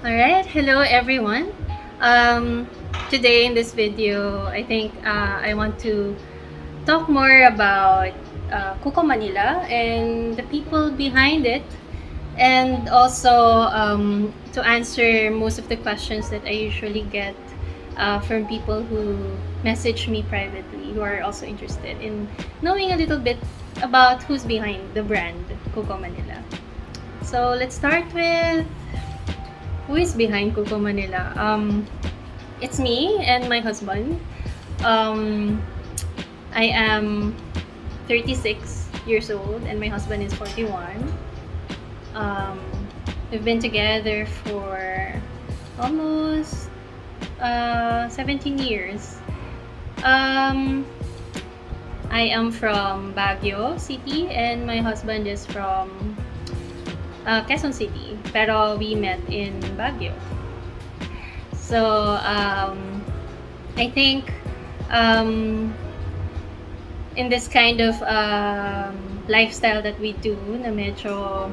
Alright, hello everyone. Today in this video, I think I want to talk more about cuccomanila and the people behind it, and also to answer most of the questions that I usually get from people who message me privately who are also interested in knowing a little bit about who's behind the brand cuccomanila. So let's start with who is behind cuccomanila. It's me and my husband. I am 36 years old and my husband is 41. We've been together for almost 17 years. I am from Baguio City and my husband is from Quezon City, pero we met in Baguio. So I think in this kind of lifestyle that we do, na medyo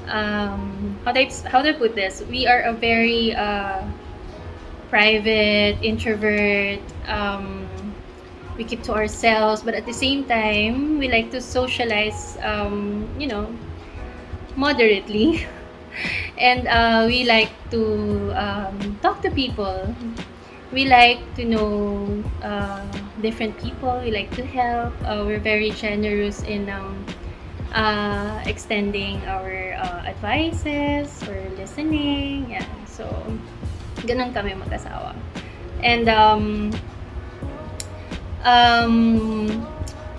how do I put this? We are a very private, introvert. We keep to ourselves, but at the same time, we like to socialize. Moderately. And we like to talk to people. We like to know different people. We like to help. We're very generous in extending our advices or listening. Yeah. So, ganun kami mag-asawa. And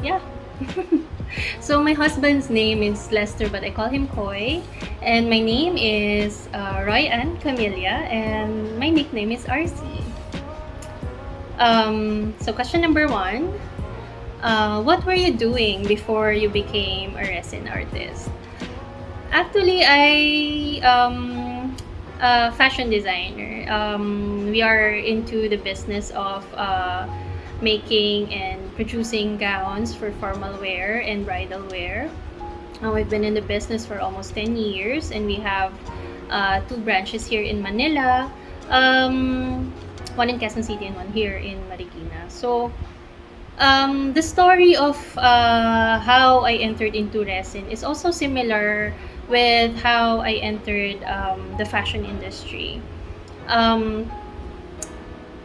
yeah. So my husband's name is Lester, but I call him Koy. And my name is RoyAnne Lee, and my nickname is 𝗃𝗏𝗃𝗀𝗃. So question number 1. What were you doing before you became a resin artist? Actually, I a fashion designer. We are into the business of making and producing gowns for formal wear and bridal wear. We've been in the business for almost 10 years and we have 2 branches here in Manila, one in Quezon City and one here in Marikina. So the story of how I entered into resin is also similar with how I entered the fashion industry.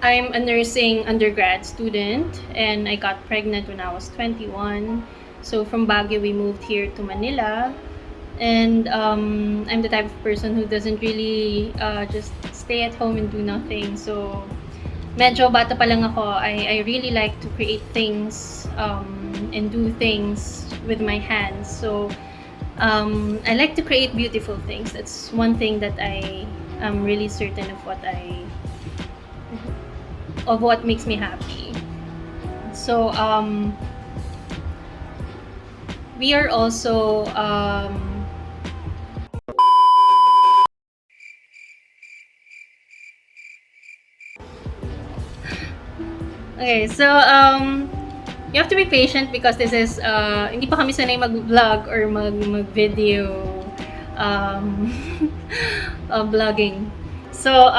I'm a nursing undergrad student and I got pregnant when I was 21. So from Baguio, we moved here to Manila. And I'm the type of person who doesn't really just stay at home and do nothing. So medyo bata pa lang ako, I really like to create things and do things with my hands. So I like to create beautiful things. That's one thing that I am really certain of what makes me happy. So we are also okay, so you have to be patient because this is hindi pa kami sanay mag-vlog or mag-video vlogging. So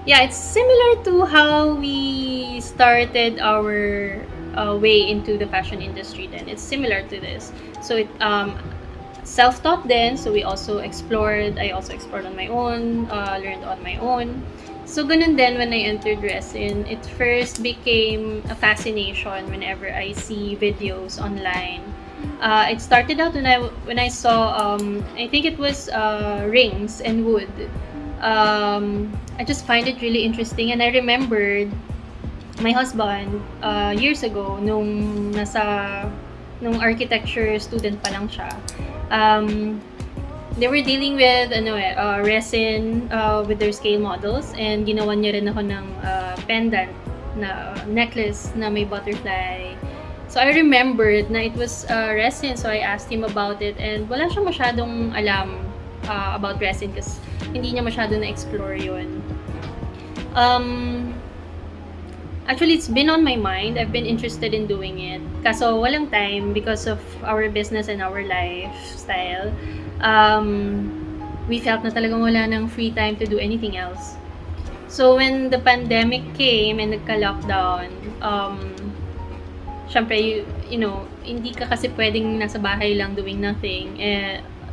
yeah, it's similar to how we started our way into the fashion industry then. It's similar to this. So it self-taught then, so I also explored on my own, learned on my own. So ganun din when I entered resin, it first became a fascination whenever I see videos online. It started out when I saw I think it was rings and wood. I just find it really interesting, and I remembered my husband years ago nung architecture student pa lang siya. They were dealing with resin with their scale models, and ginawa niya rin ako ng pendant na necklace na may butterfly. So I remembered na it was resin, so I asked him about it, and wala siyang masyadong alam about resin kasi hindi niya masyado na-explore yun. Actually, it's been on my mind. I've been interested in doing it. Kaso walang time because of our business and our lifestyle. we felt na talagang wala ng free time to do anything else. So when the pandemic came and nagka-lockdown, syempre, you know, hindi ka kasi pwedeng nasa bahay lang doing nothing.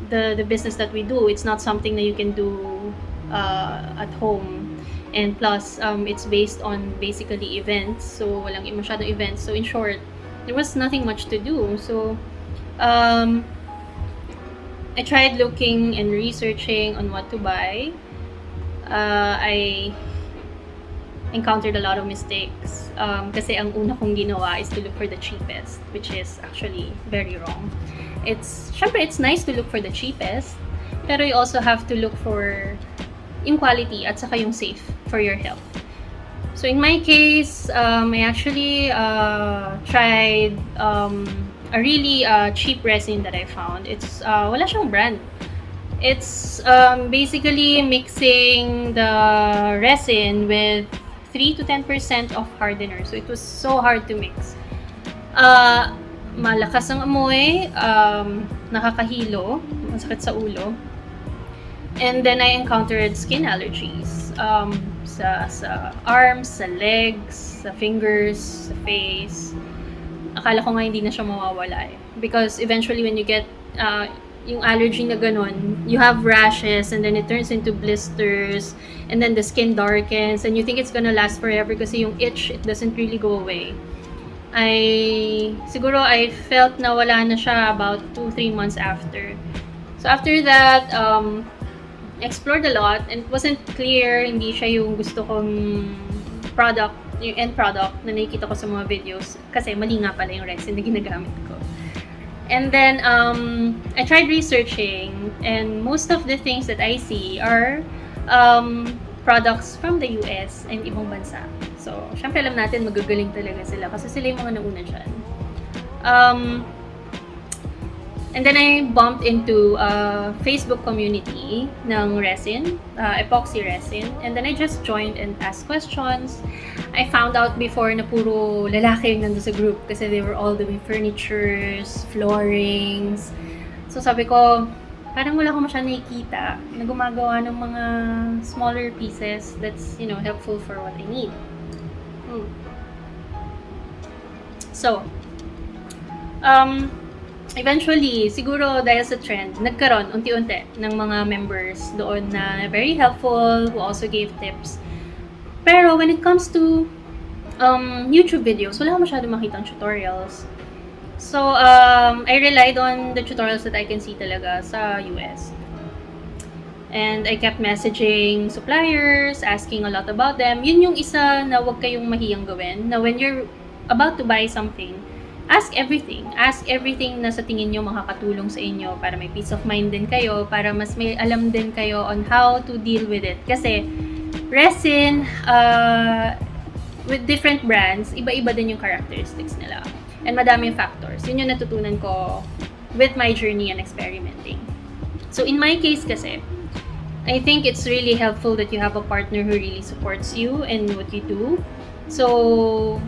The business that we do, it's not something that you can do at home. And plus, it's based on basically events. So, walang masyadong events. So, in short, there was nothing much to do. So, I tried looking and researching on what to buy. I encountered a lot of mistakes. Kasi ang una kong ginawa is to look for the cheapest, which is actually very wrong. Syempre, it's nice to look for the cheapest, pero you also have to look for yung quality at saka yung safe for your health. So in my case, I actually tried a really cheap resin that I found. It's wala siyang brand. It's basically mixing the resin with 3 to 10% of hardener. So it was so hard to mix. Malakas ang amoy, nakakahilo, masakit sa ulo. And then I encountered skin allergies sa arms, sa legs, sa fingers, sa face. Akala ko nga hindi na siya mawawala because eventually when you get yung allergy na ganun, you have rashes and then it turns into blisters and then the skin darkens and you think it's gonna last forever kasi yung itch, it doesn't really go away. Siguro I felt na wala na siya about 2-3 months after. So after that, explored a lot and it wasn't clear, hindi siya yung gusto kong product, yung end product na nakikita ko sa mga videos kasi mali nga pala yung resin na ginagamit ko. And then I tried researching and most of the things that I see are products from the US and ibang bansa. So, syempre alam natin magagaling talaga sila kasi sila yung mga nauna dyan. And then I bumped into a Facebook community ng resin, epoxy resin. And then I just joined and asked questions. I found out before na puro lalaki yung nandun sa group kasi they were all doing furnitures, floorings. So sabi ko, parang wala ko masyadong nakikita na gumagawa ng mga smaller pieces that's, you know, helpful for what I need. So, eventually, siguro dahil sa trend, nagkaroon unti-unti ng mga members doon na very helpful, who also gave tips. Pero when it comes to YouTube videos, wala ko masyadong makita ang tutorials. So, I relied on the tutorials that I can see talaga sa US. And I kept messaging suppliers, asking a lot about them. Yun yung isa na huwag kayong mahiyang gawin. Na when you're about to buy something, ask everything. Ask everything na sa tingin nyo makakatulong sa inyo para may peace of mind din kayo, para mas may alam din kayo on how to deal with it. Kasi resin, with different brands, iba-iba din yung characteristics nila. And madaming factors. Yun yung natutunan ko with my journey and experimenting. So in my case kasi, I think it's really helpful that you have a partner who really supports you and what you do. So,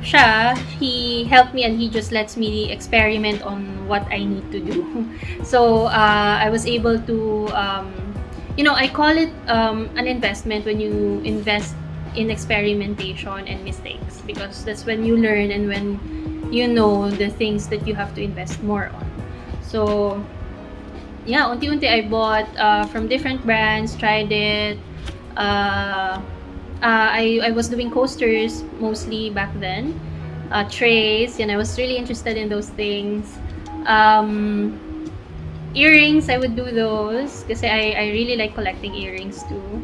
he helped me and he just lets me experiment on what I need to do. So, I was able to, I call it an investment when you invest in experimentation and mistakes because that's when you learn and when you know the things that you have to invest more on. So, yeah, unti-unti I bought from different brands, tried it. I was doing coasters mostly back then. Trays, and I was really interested in those things. Earrings, I would do those kasi I really like collecting earrings too.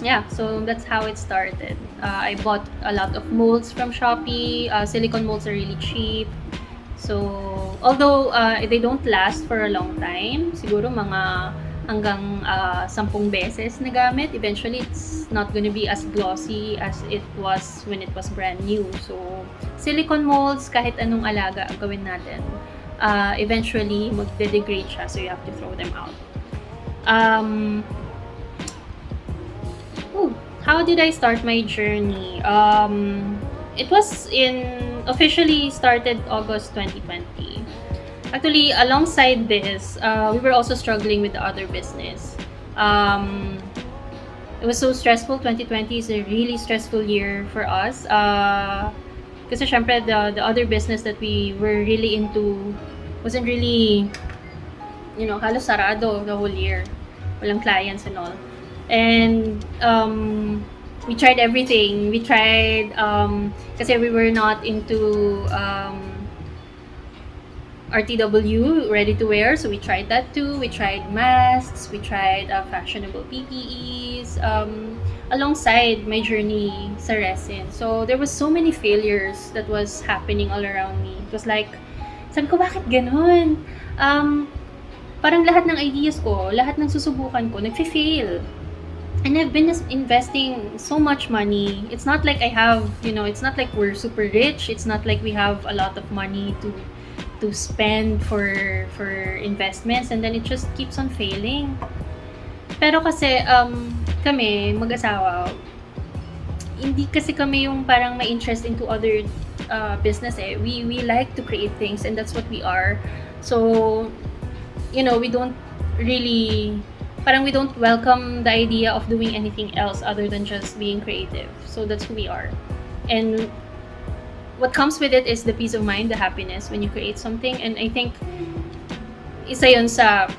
Yeah, so that's how it started. I bought a lot of molds from Shopee. Silicone molds are really cheap. So, although they don't last for a long time, siguro mga hanggang 10 beses na gamit, eventually it's not gonna be as glossy as it was when it was brand new. So, silicone molds, kahit anong alaga ang gawin natin, eventually magde-degrade siya, so you have to throw them out. How did I start my journey? It was officially started August 2020. Actually, alongside this, we were also struggling with the other business. It was so stressful. 2020 is a really stressful year for us. Kasi syempre, the other business that we were really into wasn't really, halos sarado the whole year. Walang clients and all. And we tried everything. We tried, kasi we were not into RTW, ready to wear, so we tried that too. We tried masks, we tried fashionable PPEs, alongside my journey sa resin. So there was so many failures that was happening all around me. It was like, sabi ko, bakit ganun? Parang lahat ng ideas ko, lahat ng susubukan ko, nagfi-fail. And I've been investing so much money. It's not like I have, it's not like we're super rich. It's not like we have a lot of money to spend for investments, and then it just keeps on failing. Pero kasi kami mag-asawa, hindi kasi kami yung parang may interest into other business eh. We like to create things, and that's what we are. So we don't really, parang we don't welcome the idea of doing anything else other than just being creative. So that's who we are. And what comes with it is the peace of mind, the happiness when you create something. And I think isa yun sa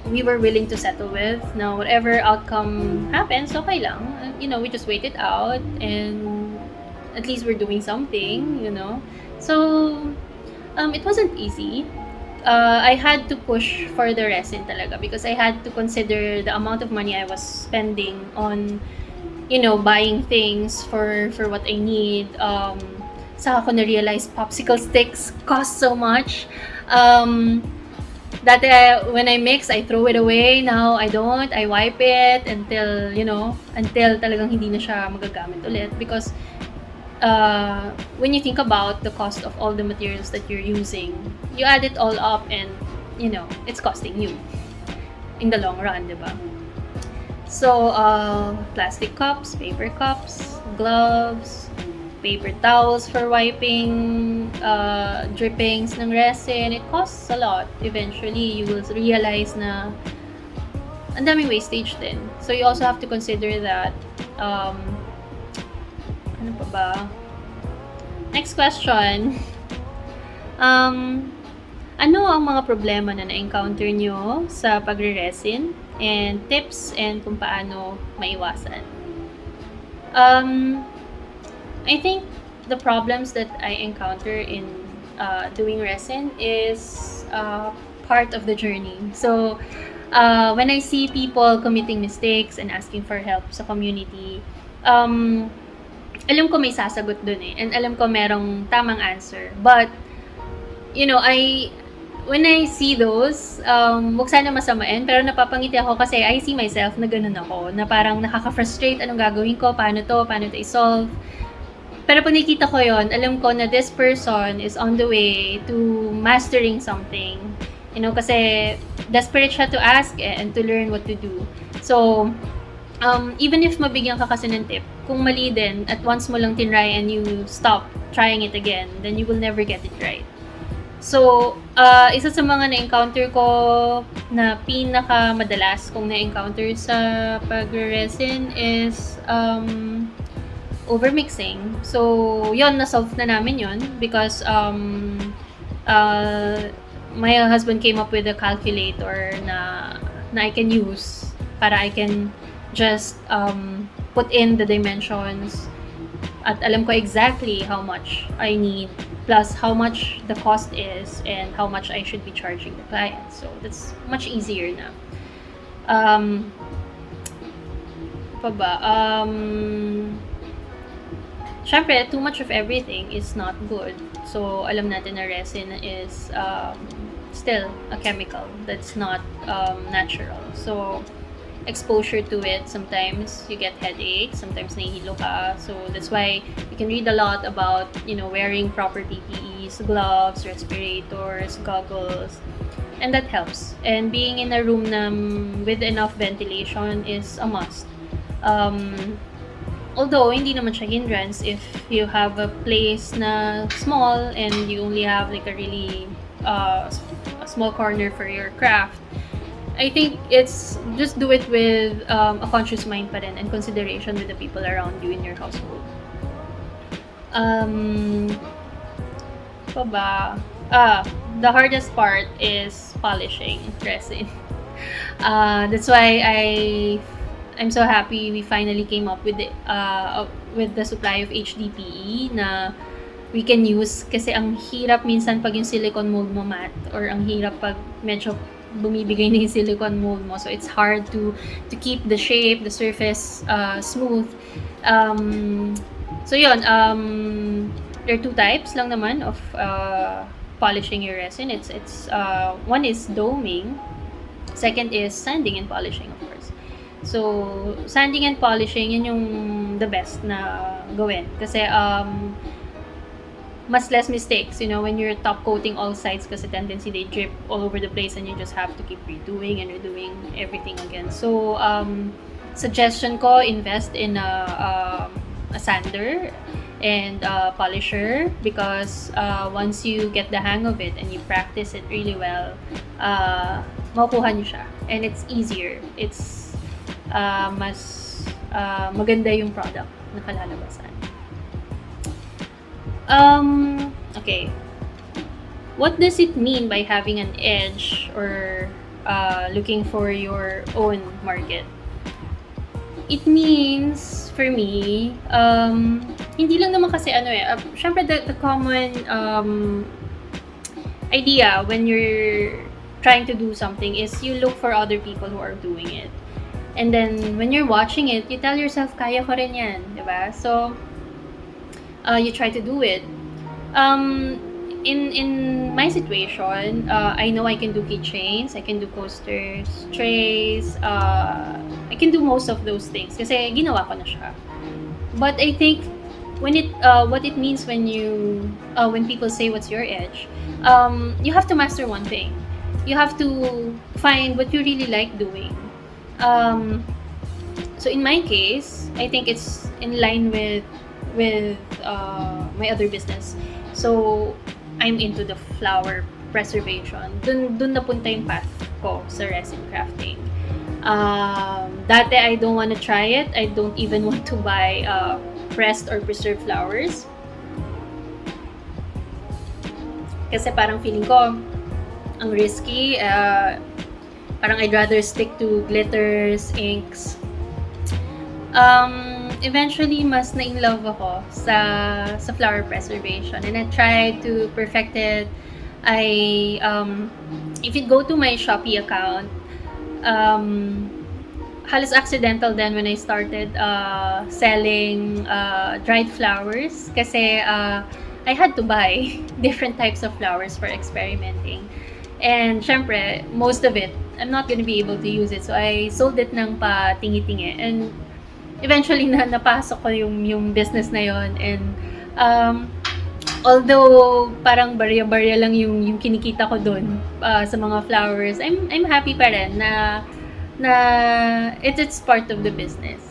we were willing to settle with. Now, whatever outcome happens, okay lang. We just wait it out, and at least we're doing something, So, it wasn't easy. I had to push for the resin talaga because I had to consider the amount of money I was spending on, buying things for what I need. Saka ko na-realize popsicle sticks cost so much. Dati, when I mix, I throw it away. Now, I don't. I wipe it until talagang hindi na siya magagamit ulit. Because when you think about the cost of all the materials that you're using, you add it all up and, it's costing you in the long run, diba? So, plastic cups, paper cups, gloves, paper towels for wiping drippings ng resin. It costs a lot. Eventually, you will realize na ang daming wastage din. So you also have to consider that. Ano pa ba? Next question. Ano ang mga problema na na-encounter nyo sa pagre-resin, and tips and kung paano maiwasan? I think the problems that I encounter in doing resin is part of the journey. So, when I see people committing mistakes and asking for help sa community, alam ko may sasagot dun eh. And alam ko merong tamang answer. But, when I see those, wag sana masamain, pero napapangiti ako kasi I see myself na ganun ako. Na parang nakaka-frustrate, anong gagawin ko, paano to i-solve. Pero pag nakita ko yon, alam ko na this person is on the way to mastering something. Kasi desperate siya to ask and to learn what to do. So, even if mabigyan ka kasi ng tip, kung mali din, at once mo lang tinry and you stop trying it again, then you will never get it right. So, isa sa mga na-encounter ko na pinaka-madalas kong na-encounter sa pag-resin is overmixing. So, yon, na-solve na namin yon because my husband came up with a calculator na I can use para I can just put in the dimensions at alam ko exactly how much I need plus how much the cost is and how much I should be charging the client. So, that's much easier na. Pa ba? Syempre, too much of everything is not good. So, alam natin na resin is still a chemical that's not natural. So, exposure to it, sometimes you get headaches, sometimes nahihilo ka. So, that's why you can read a lot about, wearing proper PPEs, gloves, respirators, goggles. And that helps. And being in a room with enough ventilation is a must. Although, hindi naman siya hindrance if you have a place na small and you only have like a really small corner for your craft, I think it's just do it with a conscious mind pa rin and consideration with the people around you in your household. Pa ba? The hardest part is polishing resin. That's why I'm so happy we finally came up with the supply of HDPE na we can use, kasi ang hirap minsan pag yung silicone mold mo matte, or ang hirap pag medyo bumibigay na yung silicone mold mo, so it's hard to keep the shape, the surface smooth. So yun, there are two types lang naman of polishing your resin. It's one is doming, second is sanding and polishing, of course. So sanding and polishing, yun yung the best na gawin, kasi mas less mistakes, you know, when you're top coating all sides, kasi tendency they drip all over the place and you just have to keep redoing and redoing everything again. So suggestion ko, invest in a sander and a polisher, because once you get the hang of it and you practice it really well, makukuha niyo siya and it's easier. It's mas maganda yung product na kalalabasan. Okay. What does it mean by having an edge or looking for your own market? It means, for me, hindi lang naman kasi syempre the common idea when you're trying to do something is you look for other people who are doing it. And then when you're watching it, you tell yourself, kaya ko rin yan, diba? So, you try to do it. In my situation, I know I can do keychains, I can do coasters, trays, I can do most of those things kasi ginawa ko na siya. But I think when what it means when people say what's your edge, you have to master one thing. You have to find what you really like doing. So in my case, I think it's in line with my other business. So I'm into the flower preservation. Dun napunta yung path ko sa resin crafting. Dati I don't want to try it. I don't even want to buy pressed or preserved flowers. Kasi parang feeling ko ang risky. Parang I'd rather stick to glitters, inks. Eventually, mas na-in-love ako sa flower preservation, and I tried to perfect it. If you go to my Shopee account, halos accidental then when I started selling dried flowers, kasi I had to buy different types of flowers for experimenting. And syempre, most of it, I'm not gonna be able to use it. So I sold it ng pa-tingi-tingi. And eventually, napasok ko yung business na yon. And although parang barya-barya lang yung kinikita ko dun sa mga flowers, I'm happy pa rin na it's part of the business.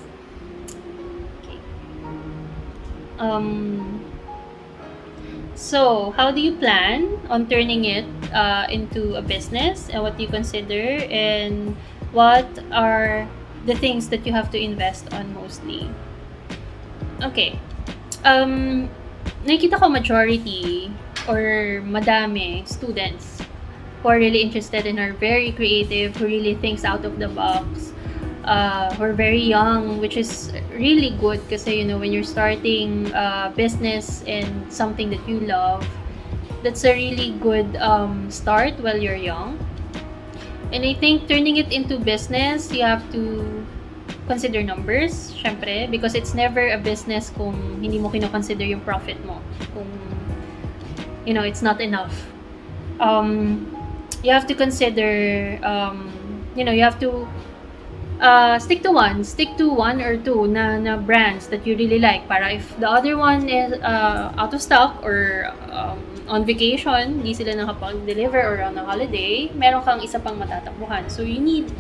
Okay. So, how do you plan on turning it into a business, and what do you consider, and what are the things that you have to invest on mostly? Okay. Nakikita ko majority or madami students who are really interested and are very creative, who really thinks out of the box, who are very young, which is really good kasi, you know, when you're starting a business in something that you love, that's a really good start while you're young. And I think turning it into business, you have to consider numbers, syempre, because it's never a business kung hindi mo kino-consider yung profit mo. Kung, you know, it's not enough. You have to consider, you know, you have to stick to one or two na brands that you really like, para if the other one is out of stock or on vacation, di sila nakapag-deliver, or on a holiday, meron kang isa pang matatakbuhan. So you need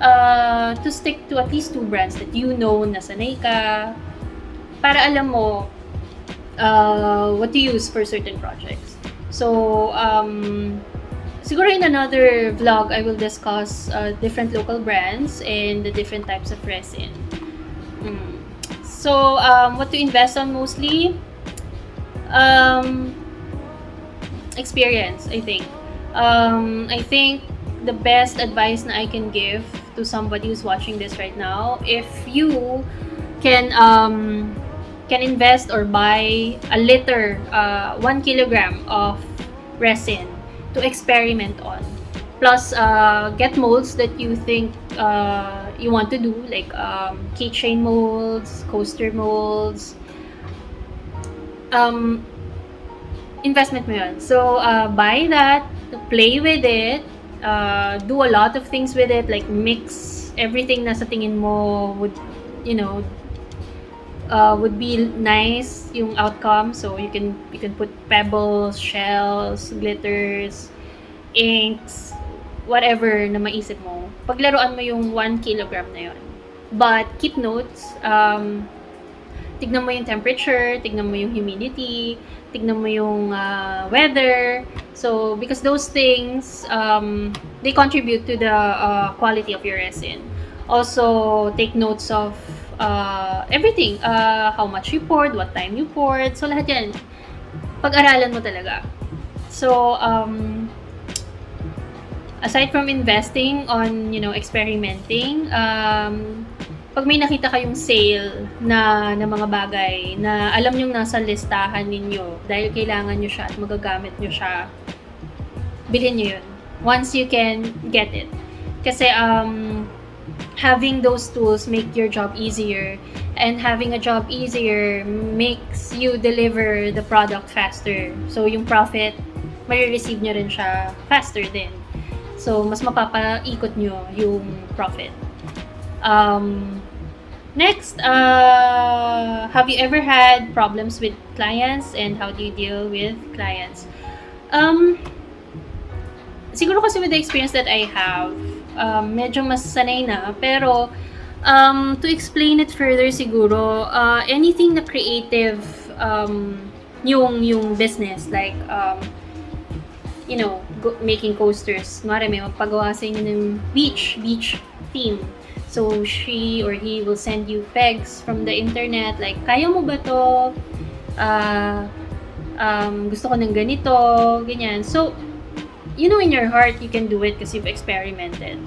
to stick to at least two brands that you know na sanay ka, para alam mo what to use for certain projects. So siguro in another vlog, I will discuss different local brands and the different types of resin. So, what to invest on mostly? Experience, I think. I think the best advice na I can give to somebody who's watching this right now, if you can invest or buy a liter, 1 kilogram of resin to experiment on. Plus, get molds that you think you want to do, like keychain molds, coaster molds. Investment mo yun. So, buy that, play with it, do a lot of things with it, like mix everything na sa tingin mo would, would be nice yung outcome. So, you can put pebbles, shells, glitters, inks, whatever na maisip mo. Paglaruan mo yung 1 kilogram na yun. But, keep notes. Tignan mo yung temperature, tignan mo yung humidity, tignan mo yung weather. So, because those things, they contribute to the quality of your resin. Also, take notes of everything. How much you poured, what time you poured. So, lahat yan. Pag-aralan mo talaga. So, aside from investing on, experimenting, pag may nakita kayong sale na mga bagay na alam nyong nasa listahan ninyo dahil kailangan nyo siya at magagamit nyo siya, bilhin nyo yun. Once you can get it. Kasi having those tools make your job easier, and having a job easier makes you deliver the product faster. So yung profit, marireceive nyo rin siya faster din. So mas mapapaikot nyo yung profit. Next, have you ever had problems with clients, and how do you deal with clients? Siguro kasi with the experience that I have, medyo mas sanay na, pero to explain it further siguro, anything na creative yung business, like making coasters. Mara may magpagawa sa inyo ng beach theme. So, she or he will send you pegs from the internet, like, kaya mo ba to? Gusto ko ng ganito, ganyan. So, in your heart, you can do it because you've experimented.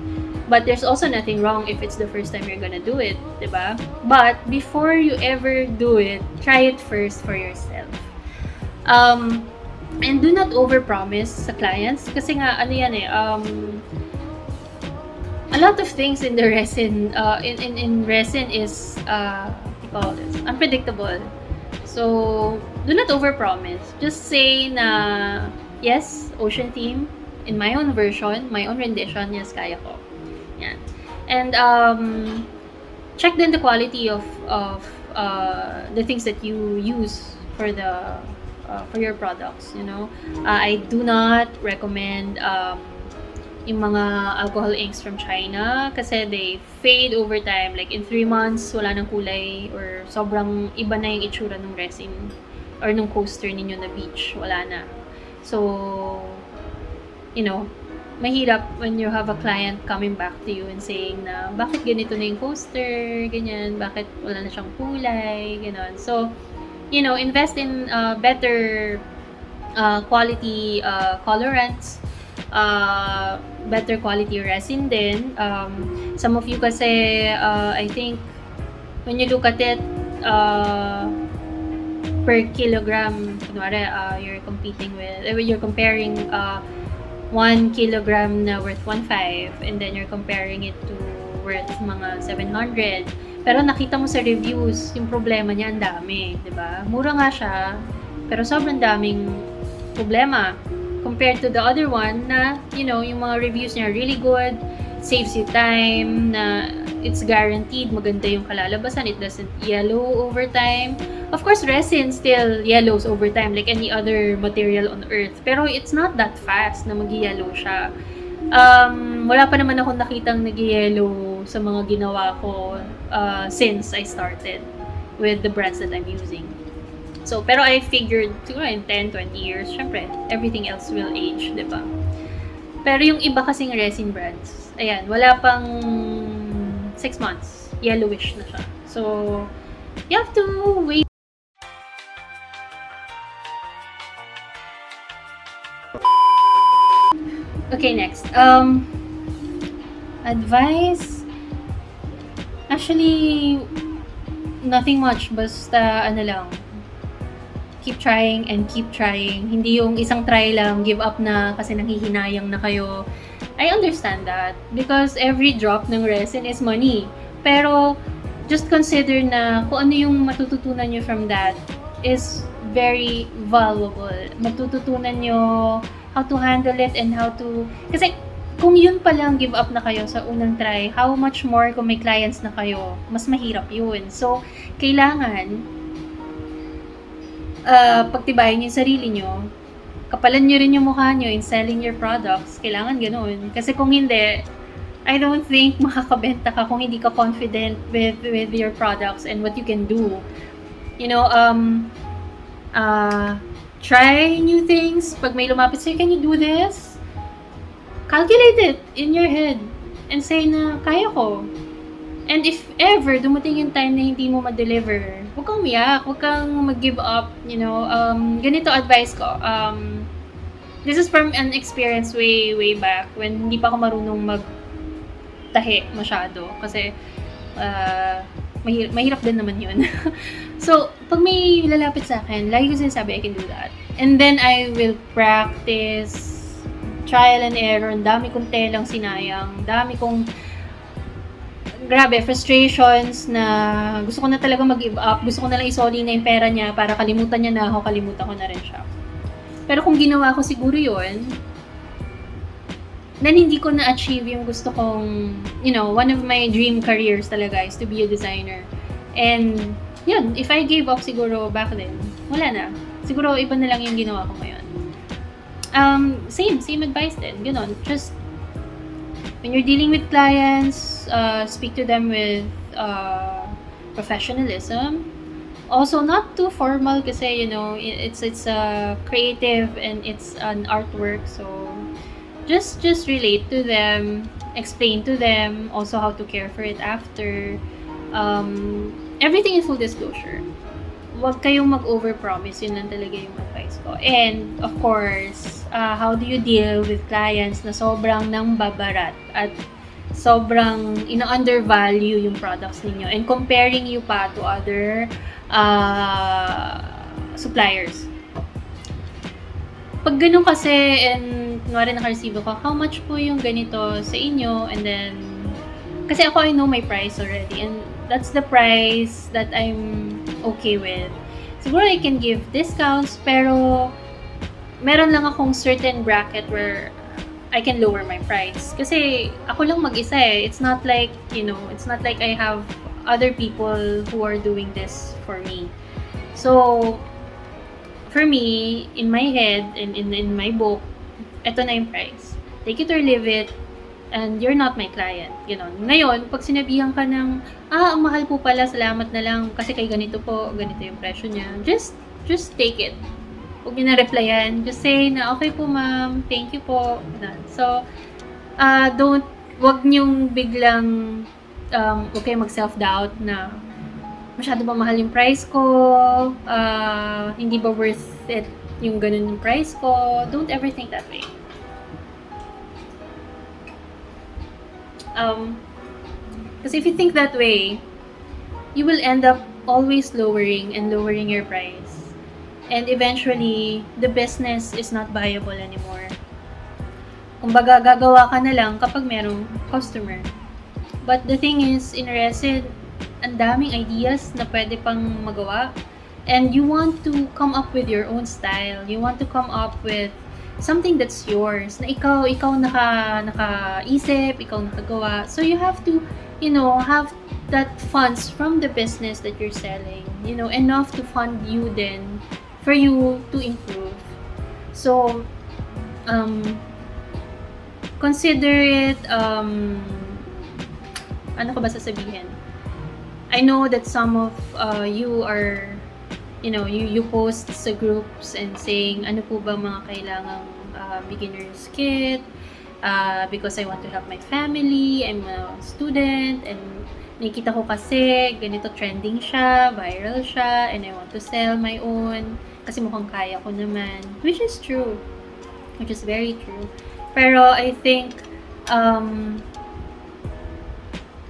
But there's also nothing wrong if it's the first time you're gonna do it, diba? But before you ever do it, try it first for yourself. And do not overpromise sa clients, kasi nga, a lot of things in the resin, in resin is, unpredictable. So, do not overpromise. Just say na, yes, ocean theme, in my own version, my own rendition, yes, kaya ko. Yan. And, check then the quality of the things that you use for your products, I do not recommend, yung mga alcohol inks from China, kasi they fade over time. Like in 3 months, wala nang kulay, or sobrang iba na yung itsura ng resin or nung coaster ninyo na beach. Wala na. So, mahirap when you have a client coming back to you and saying na, bakit ganito na yung coaster, ganyan, bakit wala na siyang kulay, ganon. So, invest in better quality colorants, better quality resin din. Some of you kasi, I think, when you look at it, per kilogram, kunwari, you're comparing 1 kilogram na worth 1.5, and then you're comparing it to worth mga 700. Pero nakita mo sa reviews, yung problema niya ang dami, diba? Mura nga siya, pero sobrang daming problema. Compared to the other one na, yung mga reviews niya really good, saves you time, na it's guaranteed, maganda yung kalalabasan, it doesn't yellow over time. Of course, resin still yellows over time like any other material on earth. Pero it's not that fast na mag-yellow siya. Wala pa naman akong nakitang nag-yellow sa mga ginawa ko since I started with the brands that I'm using. So, pero I figured, siguro in 10, 20 years, syempre, everything else will age, diba? Pero yung iba kasing resin brands, ayan, wala pang 6 months. Yellowish na siya. So, you have to wait. Okay, next. Advice? Actually, nothing much. Basta, ano lang, keep trying and keep trying. Hindi yung isang try lang, give up na kasi nanghihinayang na kayo. I understand that because every drop ng resin is money. Pero just consider na kung ano yung matututunan nyo from that is very valuable. Matututunan nyo how to handle it and how to... Kasi kung yun pa lang give up na kayo sa unang try, how much more kung may clients na kayo, mas mahirap yun. So, kailangan pagtibayin yung sarili nyo, kapalan nyo rin yung mukha nyo in selling your products. Kailangan ganun. Kasi kung hindi, I don't think makakabenta ka kung hindi ka confident with your products and what you can do. You know, try new things. Pag may lumapit sa'yo, can you do this? Calculate it in your head and say na, kaya ko. And if ever dumating yung time na hindi mo ma-deliver, huwag kang umiyak, huwag kang mag-give up, you know. Ganito advice ko. This is from an experience way back when hindi pa ako marunong magtahi masyado. Kasi mahirap din naman yun. So, pag may lalapit sa akin, lagi ko sinasabi, I can do that. And then I will practice trial and error. Ang dami kong telang sinayang. Dami kong grabe, frustrations na gusto ko na talaga mag-give up. Gusto ko na lang isoli na yung pera niya para kalimutan niya na ako, kalimutan ko na rin siya. Pero kung ginawa ko siguro yun, then hindi ko na-achieve yung gusto kong, you know, one of my dream careers talaga is to be a designer. And, yun, if I gave up siguro back then, wala na. Siguro iba na lang yung ginawa ko ngayon. Same advice din. Ganon, just when you're dealing with clients, speak to them with professionalism. Also, not too formal kasi, you know, it's creative and it's an artwork. So, just relate to them, explain to them also how to care for it after. Everything in full disclosure. Huwag kayong mag-overpromise. Yun lang talaga yung advice ko. And, of course, how do you deal with clients na sobrang nang babarat at sobrang ina-undervalue yung products ninyo and comparing you pa to other suppliers. Pag ganun kasi, and kunwari naka-receive ako, how much po yung ganito sa inyo? And then, kasi ako, I know my price already. And that's the price that I'm okay with. Siguro I can give discounts, pero meron lang akong certain bracket where I can lower my price. Kasi ako lang mag-isa eh. It's not like, you know, it's not like I have other people who are doing this for me. So, for me, in my head, and in my book, eto na yung price. Take it or leave it, and you're not my client. Ganon. Ngayon, pag sinabihan ka ng, ang mahal po pala, salamat na lang, kasi kay ganito po, ganito yung presyo niya, just take it. Huwag niyo na-replyan. Just say na, okay po ma'am, thank you po. So, wag niyong biglang, okay, mag-self-doubt na, masyado ba mahal yung price ko? Hindi ba worth it yung ganun yung price ko? Don't ever think that way. Kasi if you think that way, you will end up always lowering your price. And eventually, the business is not viable anymore. Kumbaga, gagawa ka na lang kapag merong customer. But the thing is, in resin, ang daming ideas na pwede pang magawa. And you want to come up with your own style. You want to come up with something that's yours. Na ikaw nakaisip, ikaw nakagawa. So you have to, you know, have that funds from the business that you're selling. You know, enough to fund you then for you to improve. So, consider it, ano ko ba sasabihin? I know that some of you are, you know, you post sa groups and saying, ano po ba mga kailangang beginner's kit? because I want to help my family. I'm a student, and nakita ko kasi ganito trending siya, viral siya, and I want to sell my own kasi mukhang kaya ko naman, which is true, which is very true. Pero I think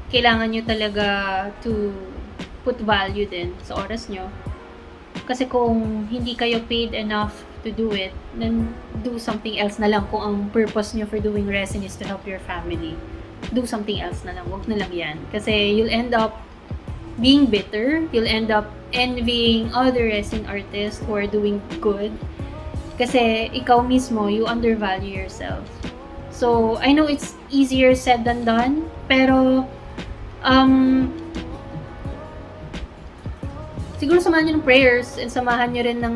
kailangan nyo talaga to put value din sa oras nyo. Kasi kung hindi kayo paid enough to do it, then do something else na lang. Kung ang purpose nyo for doing resin is to help your family, do something else na lang. Wag na lang yan. Kasi you'll end up being bitter. You'll end up envying other resin artists who are doing good. Kasi ikaw mismo, you undervalue yourself. So, I know it's easier said than done, pero siguro samahan nyo ng prayers and samahan nyo rin ng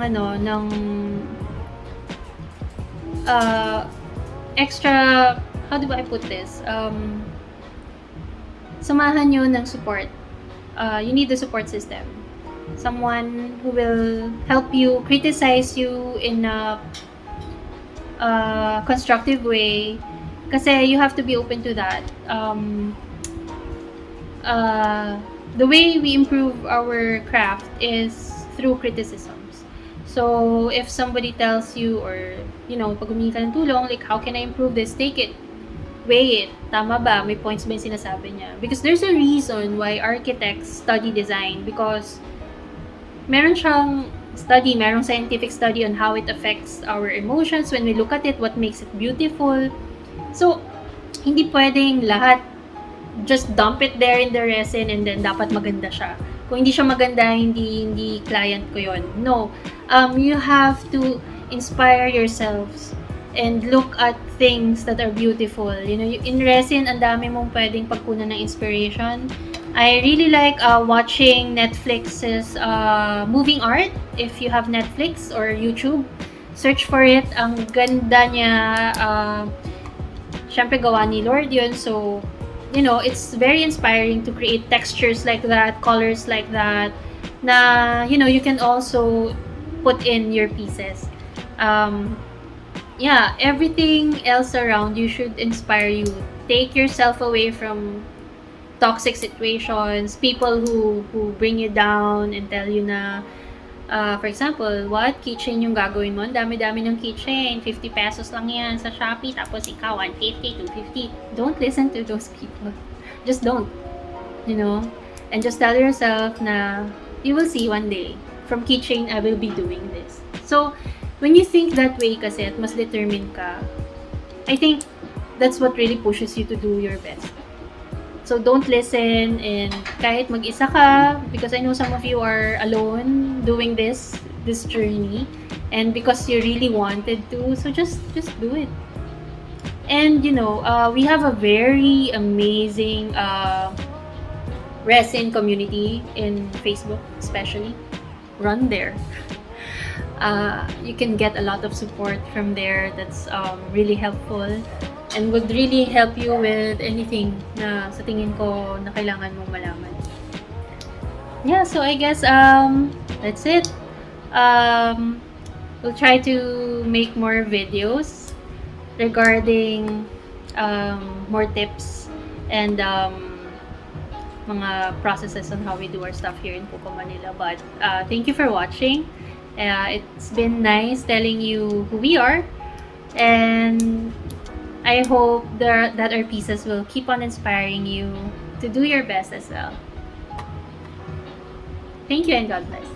extra, how do I put this? Samahan nyo ng support. You need the support system. Someone who will help you, criticize you in a constructive way. Kasi you have to be open to that. The way we improve our craft is through criticisms. So, if somebody tells you, or, pag humingi ka ng tulong, like, how can I improve this? Take it. Weigh it. Tama ba? May points ba yung sinasabi niya? Because there's a reason why architects study design. Because meron siyang study, merong scientific study on how it affects our emotions when we look at it, what makes it beautiful. So, hindi pwedeng lahat just dump it there in the resin and then dapat maganda siya. Kung hindi siya maganda, hindi client ko yun. No. You have to inspire yourselves and look at things that are beautiful. In resin, ang dami mong pwedeng pagkunan ng inspiration. I really like watching Netflix's moving art. If you have Netflix or YouTube, search for it. Ang ganda niya. Syempre, gawa ni Lord yun. So, it's very inspiring to create textures like that, colors like that, na, you can also put in your pieces. Everything else around you should inspire you. Take yourself away from toxic situations, people who bring you down and tell you na, for example, what? Keychain yung gagawin mo? Ang dami-dami ng keychain. 50 pesos lang yan sa Shopee. Tapos ikaw, 150, 250. Don't listen to those people. Just don't. And just tell yourself na you will see one day. From keychain, I will be doing this. So, when you think that way kasi at mas determined ka, I think that's what really pushes you to do your best. So, don't listen, and kahit mag-isa ka, because I know some of you are alone doing this journey, and because you really wanted to, so just do it. And, we have a very amazing resin community in Facebook, especially. Run there. You can get a lot of support from there that's really helpful. And would really help you with anything na sa tingin ko na kailangan mong malaman. Yeah, so I guess that's it. We'll try to make more videos regarding more tips and mga processes on how we do our stuff here in cuccomanila. But thank you for watching. It's been nice telling you who we are, and I hope that our pieces will keep on inspiring you to do your best as well. Thank you, and God bless.